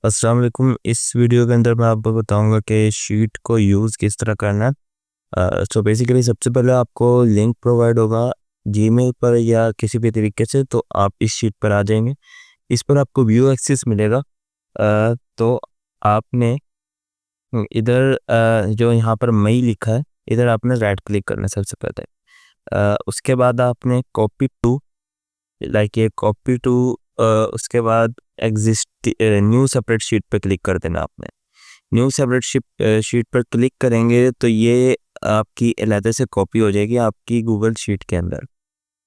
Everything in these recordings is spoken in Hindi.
अस्सलाम वालेकुम। इस वीडियो के अंदर मैं आपको बताऊंगा कि शीट को यूज़ किस तरह करना है। सो बेसिकली सबसे पहले आपको लिंक प्रोवाइड होगा जीमेल पर या किसी भी तरीके से, तो आप इस शीट पर आ जाएंगे। इस पर आपको व्यू एक्सेस मिलेगा। तो आपने इधर जो यहाँ पर मई लिखा है, इधर आपने राइट क्लिक करना है सबसे पहले। उसके बाद आपने कॉपी टू, लाइक ये कॉपी टू, उसके बाद एग्जिस्ट न्यू सेपरेट शीट पे क्लिक कर देना आपने। न्यू सेपरेट शीट पर क्लिक करेंगे तो ये आपकी अलहदे से कॉपी हो जाएगी आपकी गूगल शीट के अंदर।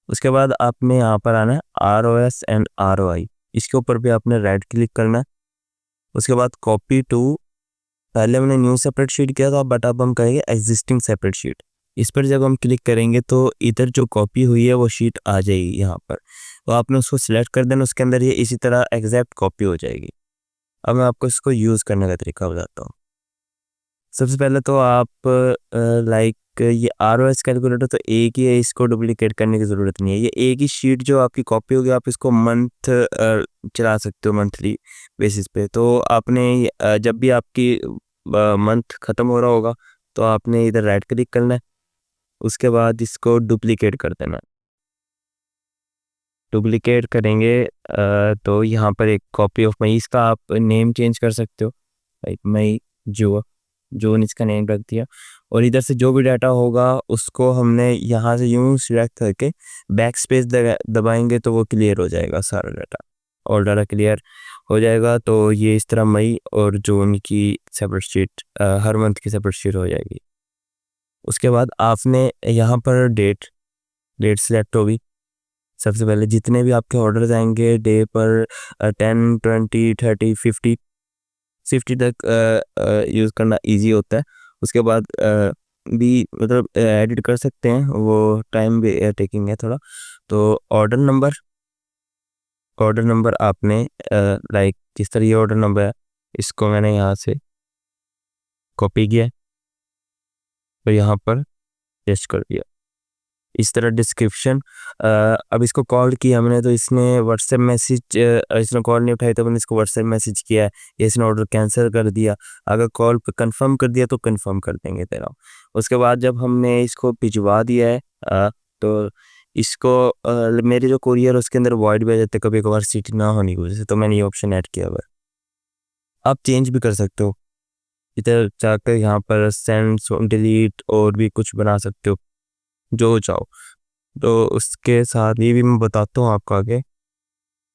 उसके बाद आपने यहाँ पर आना है ROS एंड ROI, इसके ऊपर भी आपने राइट क्लिक करना है। उसके बाद कॉपी टू, पहले हमने न्यू सेपरेट शीट किया था, बट अब हम कहेंगे एग्जिस्टिंग सेपरेट शीट। इस पर जब हम क्लिक करेंगे तो इधर जो कॉपी हुई है वो शीट आ जाएगी यहाँ पर, तो आपने उसको सिलेक्ट कर देना। उसके अंदर ये इसी तरह एग्जैक्ट कॉपी हो जाएगी। अब मैं आपको इसको यूज़ करने का तरीका बताता हूँ। सबसे पहले तो आप लाइक ये ROS कैलकुलेटर तो एक ही है, इसको डुप्लीकेट करने की ज़रूरत नहीं है। ये एक ही शीट जो आपकी कॉपी होगी, आप इसको मंथ चला सकते हो मंथली बेसिस पे। तो आपने जब भी आपकी मंथ ख़त्म हो रहा होगा तो आपने इधर राइट क्लिक करना है। उसके बाद इसको डुप्लीकेट कर देना है। डुप्लीकेट करेंगे तो यहाँ पर एक कॉपी ऑफ मई, इसका आप नेम चेंज कर सकते हो, लाइक मई जून इसका नेम रख दिया। और इधर से जो भी डाटा होगा उसको हमने यहाँ से यूँ सिलेक्ट करके बैक स्पेस दबाएंगे तो वो क्लियर हो जाएगा सारा डाटा, और डाटा क्लियर हो जाएगा। तो ये इस तरह मई और जून की सेपरेट शीट, हर मंथ की सेपरेट शीट हो जाएगी। उसके बाद आपने यहाँ पर डेट डेट सिलेक्ट होगी। सबसे पहले जितने भी आपके ऑर्डर्स आएंगे डे पर 10, 20, 30, 50 तक यूज़ करना इजी होता है। उसके बाद भी मतलब एडिट कर सकते हैं, वो टाइम भी टेकिंग है थोड़ा। तो ऑर्डर नंबर आपने लाइक जिस तरह ये ऑर्डर नंबर है, इसको मैंने यहाँ से कॉपी किया और यहाँ पर पेस्ट कर दिया। इस तरह डिस्क्रिप्शन, अब इसको कॉल किया हमने तो इसने व्हाट्सएप मैसेज, इसने कॉल नहीं उठाई तो मैंने इसको व्हाट्सएप मैसेज किया है, ये इसने ऑर्डर कैंसिल कर दिया। अगर कॉल पे कंफर्म कर दिया तो कंफर्म कर देंगे तेरा। उसके बाद जब हमने इसको भिजवा दिया है, तो इसको मेरे जो कुरियर उसके अंदर वॉइड भी आ जाते कभी कभार सीट ना होने की वजह से, तो मैंने ये ऑप्शन ऐड किया हुआ है। आप चेंज भी कर सकते हो, इधर जाकर यहाँ पर सेंड, डिलीट और भी कुछ बना सकते हो जो चाहो। तो उसके साथ ये भी मैं बताता हूँ आपको आगे।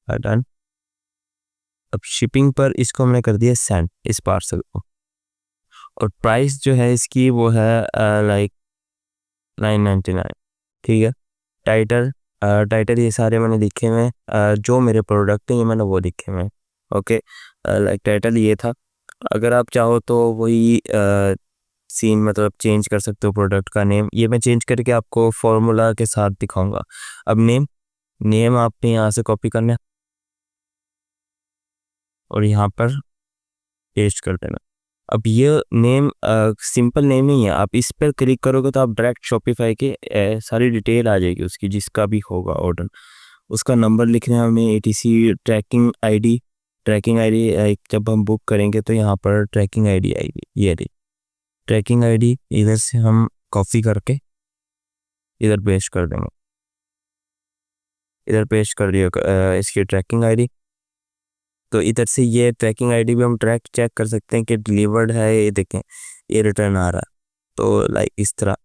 डन। अब शिपिंग पर इसको हमने कर दिया सेंड, इस पार्सल को। और प्राइस जो है इसकी वो है लाइक 999, ठीक है। टाइटल, टाइटल ये सारे मैंने लिखे हुए हैं, जो मेरे प्रोडक्ट हैं ये मैंने वो लिखे हुए हैं। ओके, लाइक टाइटल ये था। अगर आप चाहो तो वही सीन मतलब चेंज कर सकते हो। प्रोडक्ट का नेम ये मैं चेंज करके आपको फॉर्मूला के साथ दिखाऊंगा। अब नेम आपने यहाँ से कॉपी करना है और यहाँ पर पेस्ट कर देना। अब ये नेम सिंपल नेम नहीं है, आप इस पर क्लिक करोगे तो आप डायरेक्ट शॉपिफाई के सारी डिटेल आ जाएगी उसकी, जिसका भी होगा ऑर्डर। उसका नंबर लिखना है हमें, ATC ट्रैकिंग आईडी जब हम बुक करेंगे तो यहाँ पर ट्रैकिंग आईडी आएगी, ये रही ट्रैकिंग आईडी। इधर से हम कॉपी करके इधर पेस्ट कर देंगे। इधर पेस्ट कर दिया इसकी ट्रैकिंग आईडी। तो इधर से ये ट्रैकिंग आईडी भी हम ट्रैक चेक कर सकते हैं कि डिलीवर्ड है, ये देखें ये रिटर्न आ रहा है। तो लाइक इस तरह।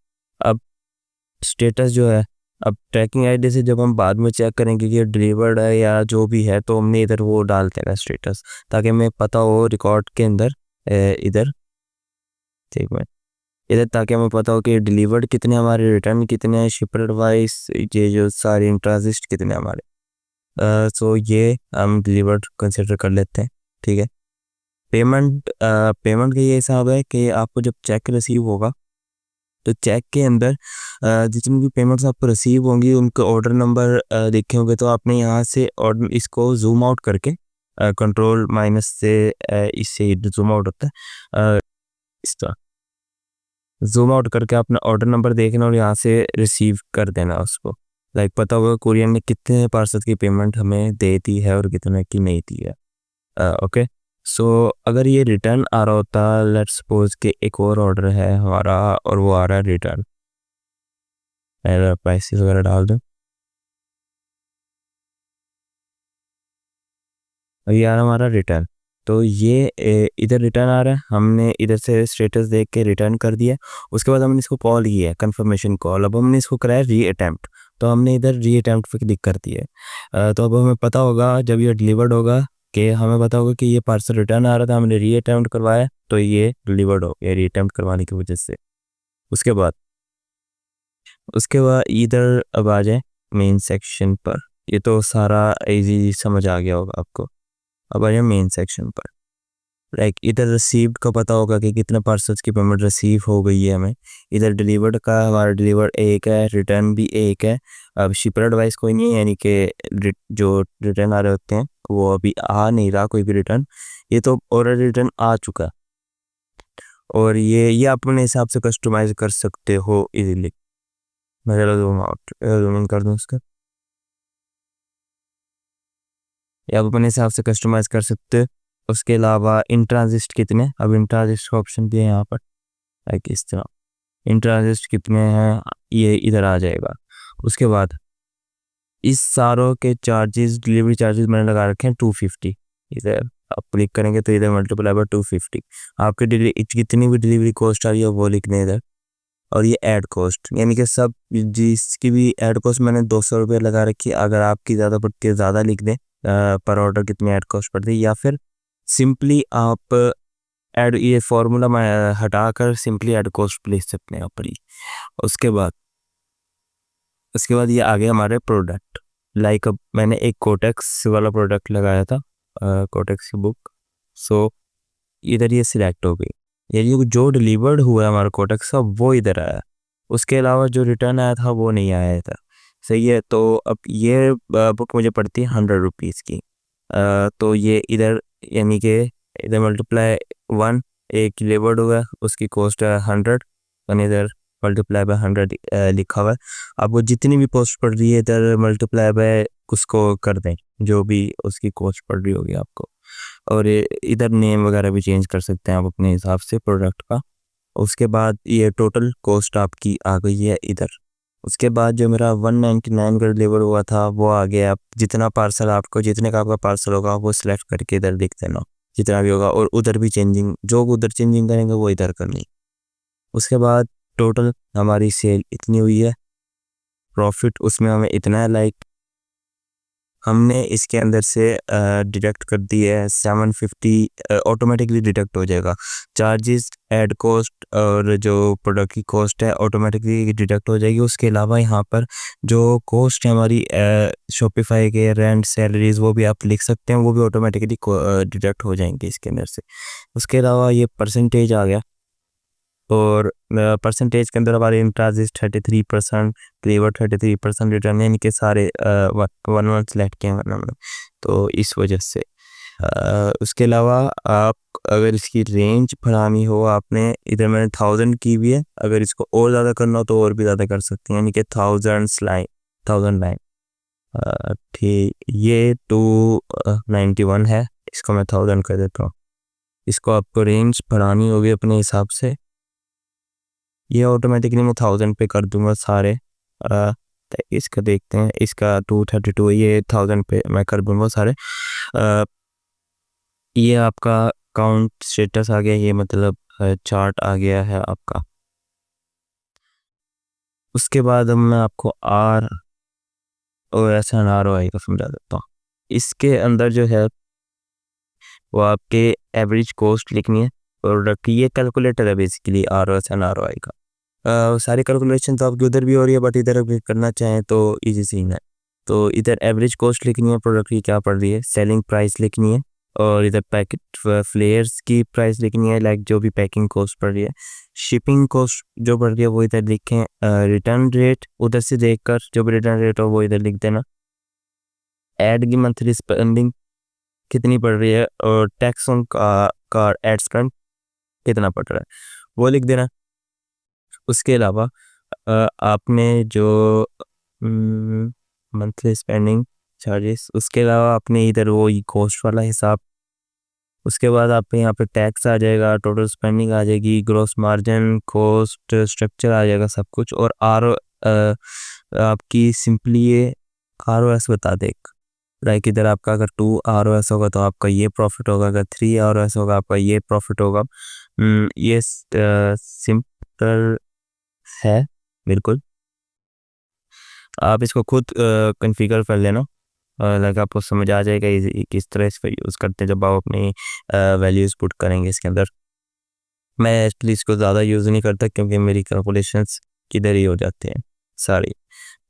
अब स्टेटस जो है, अब ट्रैकिंग आईडी से जब हम बाद में चेक करेंगे कि ये डिलीवर्ड है या जो भी है, तो हमने इधर वो डाल देना स्टेटस, ताकि हमें पता हो रिकॉर्ड के अंदर इधर, ठीक है इधर, ताकि हमें पता हो कि डिलीवर्ड कितने हमारे, रिटर्न कितने हैं, शिपर वाइज ये जो सारे इन ट्रांजिट कितने हमारे। सो ये हम डिलीवर्ड कंसिडर कर लेते हैं, ठीक है। पेमेंट का ये हिसाब है कि आपको जब चेक रिसीव होगा तो चेक के अंदर जितनी भी पेमेंट्स आपको रिसीव होंगी उनके ऑर्डर नंबर देखे होंगे, तो आपने यहाँ से ऑर्डर इसको जूम आउट करके कंट्रोल माइनस से इससे जूम आउट होता है, इस तरह जूम आउट करके अपना ऑर्डर नंबर देखना और यहाँ से रिसीव कर देना उसको। लाइक पता होगा कुरियर ने कितने पार्सल की पेमेंट हमें दे दी है और कितने की नहीं दी है। ओके, सो अगर ये रिटर्न आ रहा होता, लेट्स सपोज कि एक और ऑर्डर है हमारा और वो आ रहा है रिटर्न, प्राइसेस वगैरह डाल दो, और ये आ रहा हमारा रिटर्न। तो ये इधर रिटर्न आ रहा है, हमने इधर से स्टेटस देख के रिटर्न कर दिया। उसके बाद हमने इसको कॉल किया है, कंफर्मेशन कॉल। अब हमने इसको कराया री अटैम्प्ट, तो हमने इधर री अटैम्प्ट पे क्लिक कर दिया है। तो अब हमें पता होगा जब ये डिलीवर्ड होगा कि हमें पता होगा कि ये पार्सल रिटर्न आ रहा था, हमने री अटैम्प्ट करवाया तो ये डिलीवर्ड हो गया री अटैम्प्ट करवाने की वजह से। उसके बाद इधर अब आ जाए मेन सेक्शन पर। ये तो सारा इजी समझ आ गया होगा आपको। अब आ जाए मेन सेक्शन पर। लाइक इधर रिसीव्ड का पता होगा कि कितने पार्सल्स की पेमेंट रिसीव हो गई है हमें। इधर डिलीवर्ड का हमारा डिलीवर्ड एक है, रिटर्न भी एक है। अब शिपर एडवाइस कोई नहीं है, यानी कि जो रिटर्न आ रहे होते हैं वो अभी आ नहीं रहा कोई भी रिटर्न, ये तो ऑलरेडी रिटर्न आ चुका। और ये आप अपने हिसाब से कस्टमाइज कर सकते हो इजीली। मैं जरा जूम आउट जूम कर दूँ इसका। ये आप अपने हिसाब से कस्टमाइज कर सकते हो। उसके अलावा इन ट्रांजिस्ट कितने, अब इन ट्रांजिस्ट का ऑप्शन भी है यहाँ पर। लाइक इस तरह इन ट्रांजिस्ट कितने हैं ये इधर आ जाएगा। उसके बाद इस सारों के चार्जेस, डिलीवरी चार्जेस मैंने लगा रखे हैं 250। इधर आप क्लिक करेंगे तो इधर मल्टीप्लाई बाय 250 आपके जितनी भी डिलीवरी कॉस्ट आ रही है वो लिखने इधर। और ये ऐड कॉस्ट, यानी कि सब जिसकी भी ऐड कॉस्ट मैंने 200 रुपये लगा रखी है। अगर आपकी ज़्यादा पड़ती है ज़्यादा लिख दें, पर ऑर्डर कितनी ऐड कॉस्ट पड़ती है, या फिर सिंपली आप ऐड ये फार्मूला में हटाकर सिंपली ऐड कॉस्ट लिख सकते हैं यहाँ पर ही। उसके बाद ये आ गया हमारे प्रोडक्ट। लाइक अब मैंने एक कोटेक्स वाला प्रोडक्ट लगाया था, कोटेक्स की बुक। सो इधर ये सिलेक्ट हो गई, यानी जो डिलीवर्ड हुआ है हमारा कोटेक्स का वो इधर आया। उसके अलावा जो रिटर्न आया था वो नहीं आया था। सही है। तो अब ये बुक मुझे पड़ती है 100 रुपीज़ की। तो ये इधर यानी कि इधर मल्टीप्लाई 1, एक डिलीवर्ड हुआ उसकी कॉस्ट है 100, और इधर मल्टीप्लाई बाय 100 लिखा हुआ है। आपको जितनी भी कॉस्ट पड़ रही है इधर मल्टीप्लाई बाय उसको कर दें, जो भी उसकी कॉस्ट पड़ रही होगी आपको। और इधर नेम वगैरह भी चेंज कर सकते हैं आप अपने हिसाब से प्रोडक्ट का। उसके बाद ये टोटल कॉस्ट आपकी आ गई है इधर। उसके बाद जो मेरा 199 का डिलीवर हुआ था वो आ गया। आप जितना पार्सल आपको, जितने का आपका पार्सल होगा वो सिलेक्ट करके इधर लिख देना, जितना भी होगा। और उधर भी चेंजिंग, जो उधर चेंजिंग करेंगे वो इधर करनी। उसके बाद टोटल हमारी सेल इतनी हुई है, प्रॉफिट उसमें हमें इतना है। लाइक हमने इसके अंदर से डिडक्ट कर दिए है 750, ऑटोमेटिकली डिडक्ट हो जाएगा। चार्जेस, ऐड कॉस्ट और जो प्रोडक्ट की कॉस्ट है ऑटोमेटिकली डिडक्ट हो जाएगी। उसके अलावा यहाँ पर जो कॉस्ट है हमारी शॉपिफाई के रेंट, सैलरीज, वो भी आप लिख सकते हैं, वो भी ऑटोमेटिकली डिडक्ट हो जाएंगे इसके अंदर से। उसके अलावा ये परसेंटेज आ गया, और परसेंटेज के अंदर हमारे इंट्राजिस 33%, क्लेवर 33%, रिटर्न, यानी कि सारे वन वन सेलेक्ट किए हैं हमने, तो इस वजह से। उसके अलावा आप अगर इसकी रेंज बढ़ानी हो आपने, इधर मैंने 1000 की भी है, अगर इसको और ज़्यादा करना हो तो और भी ज़्यादा कर सकते हैं, यानी कि 1000 लाइन। ठीक, ये 291 है, इसको मैं 1000 कर देता हूँ। इसको आपको रेंज बढ़ानी होगी अपने हिसाब से, ये ऑटोमेटिकली मैं 1000 पे कर दूंगा सारे। तो इसका देखते हैं, इसका 232, ये 1000 पे मैं कर दूंगा सारे। ये आपका काउंट स्टेटस आ गया, ये मतलब चार्ट आ गया है आपका। उसके बाद अब मैं आपको आर और ऐसा आर ओ आई का समझा देता हूँ। इसके अंदर जो है वो आपके एवरेज कॉस्ट लिखनी है प्रोडक्ट की। ये कैलकुलेटर है basically R O S N R O I का। सारी कैलकुलेशन तो आपकी उधर भी हो रही है, बट इधर अगर करना चाहें तो इजी सीन है। तो इधर एवरेज कॉस्ट लिखनी है प्रोडक्ट की क्या पड़ रही है, सेलिंग प्राइस लिखनी है, और इधर पैकेट फ्लेयर्स की प्राइस लिखनी है, लाइक जो भी पैकिंग कॉस्ट पड़ रही है। शिपिंग कॉस्ट जो पड़ रही है वो इधर लिखें। रिटर्न रेट उधर से देखकर जो भी रिटर्न रेट हो वो इधर लिख देना। ऐड की मंथली स्पेंडिंग कितनी पड़ रही है, और टैक्स ऑन का एड स्पेंड कितना पड़ रहा है वो लिख देना। उसके अलावा आपने जो मंथली स्पेंडिंग चार्जेस, उसके अलावा आपने इधर वो कॉस्ट वाला हिसाब उसके बाद आप पे यहाँ पे टैक्स आ जाएगा, टोटल स्पेंडिंग आ जाएगी, ग्रॉस मार्जिन, कॉस्ट स्ट्रक्चर आ जाएगा सब कुछ। और आपकी सिंपली ये ROS बता दे। लाइक इधर आपका अगर 2 ROS होगा तो आपका ये प्रॉफिट होगा, अगर 3 ROS होगा आपका ये प्रॉफिट होगा। ये सिंपल है बिल्कुल। आप इसको खुद कॉन्फ़िगर कर लेना, लाइक आपको समझ आ जाएगा किस तरह इसको यूज़ करते हैं जब आप अपनी वैल्यूज़ पुट करेंगे इसके अंदर। मैं एक्चुअली इसको ज़्यादा यूज़ नहीं करता क्योंकि मेरी कैलकुलेशंस किधर ही हो जाते हैं सारी।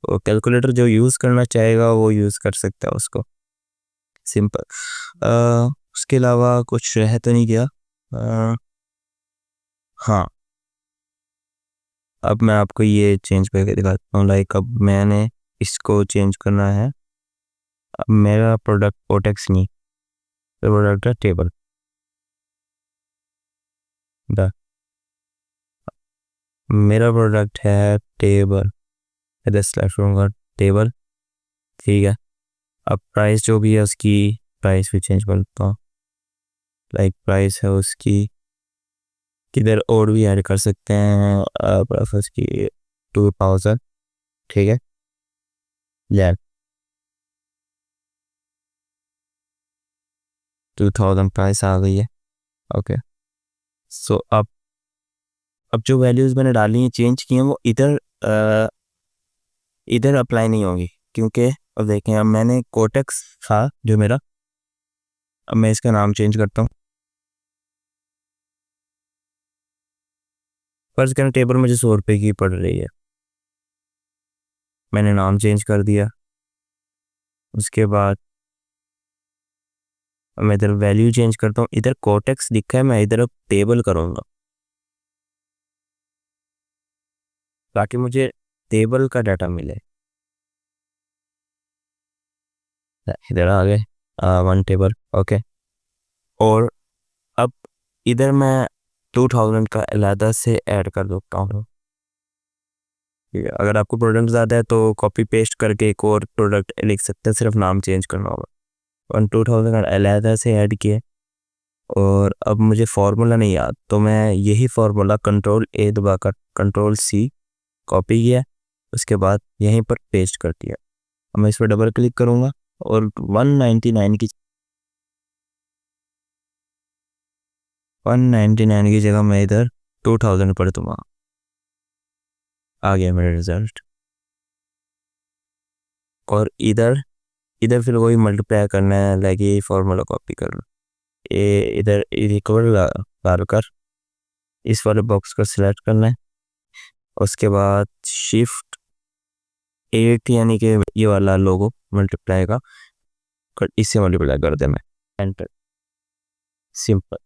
वो कैलकुलेटर जो यूज़ करना चाहेगा वो यूज़ कर सकता है उसको, सिंपल। उसके अलावा कुछ रह तो नहीं गया। हाँ, अब मैं आपको ये चेंज करके दिखाता हूँ। लाइक अब मैंने इसको चेंज करना है। अब मेरा प्रोडक्ट कोटेक्स नहीं, प्रोडक्ट है टेबल। मेरा प्रोडक्ट है टेबल, इधर सेलेक्ट करूँगा टेबल, ठीक है। अब प्राइस जो भी है उसकी प्राइस भी चेंज कर देता हूँ। लाइक प्राइस है उसकी, किधर और भी ऐड कर सकते हैं, प्राइस की 2000, ठीक है। या 2000 प्राइस आ गई है, ओके। सो अब जो वैल्यूज़ मैंने डाली हैं चेंज की हैं वो इधर अप्लाई नहीं होगी क्योंकि अब देखें, अब मैंने कोटेक्स था जो मेरा, अब मैं इसका नाम चेंज करता हूँ। फर्ज करें टेबल मुझे 100 रुपये की पड़ रही है, मैंने नाम चेंज कर दिया। उसके बाद मैं इधर वैल्यू चेंज करता हूँ, इधर कोटेक्स लिखा है, मैं इधर अब टेबल करूँगा ताकि मुझे टेबल का डाटा मिले। इधर आ गए 1 टेबल, ओके। और अब इधर मैं 2000 का अलहदा से ऐड कर देता हूँ, ठीक है। अगर आपको प्रोडक्ट ज़्यादा है तो कॉपी पेस्ट करके एक और प्रोडक्ट लिख सकते हैं, सिर्फ नाम चेंज करना होगा। 2000 का अलहदा से ऐड किए। और अब मुझे फार्मूला नहीं याद तो मैं यही फार्मूला Ctrl+A दबाकर Ctrl+C कॉपी किया, उसके बाद यहीं पर पेस्ट कर दिया। अब मैं इस पर डबल क्लिक करूँगा और 199 की जगह मैं इधर 2000 पढ़ दूँगा। आ गया मेरा रिजल्ट। और इधर इधर फिर वही मल्टीप्लाई करना है, लाइक ये फार्मूला कॉपी करना, ये इधर इक्वल डालकर इस वाले बॉक्स को सिलेक्ट करना है। उसके बाद Shift+8 यानी कि ये वाला लोगो मल्टीप्लाई का इससे मल्टीप्लाई कर देना, एंटर, सिंपल।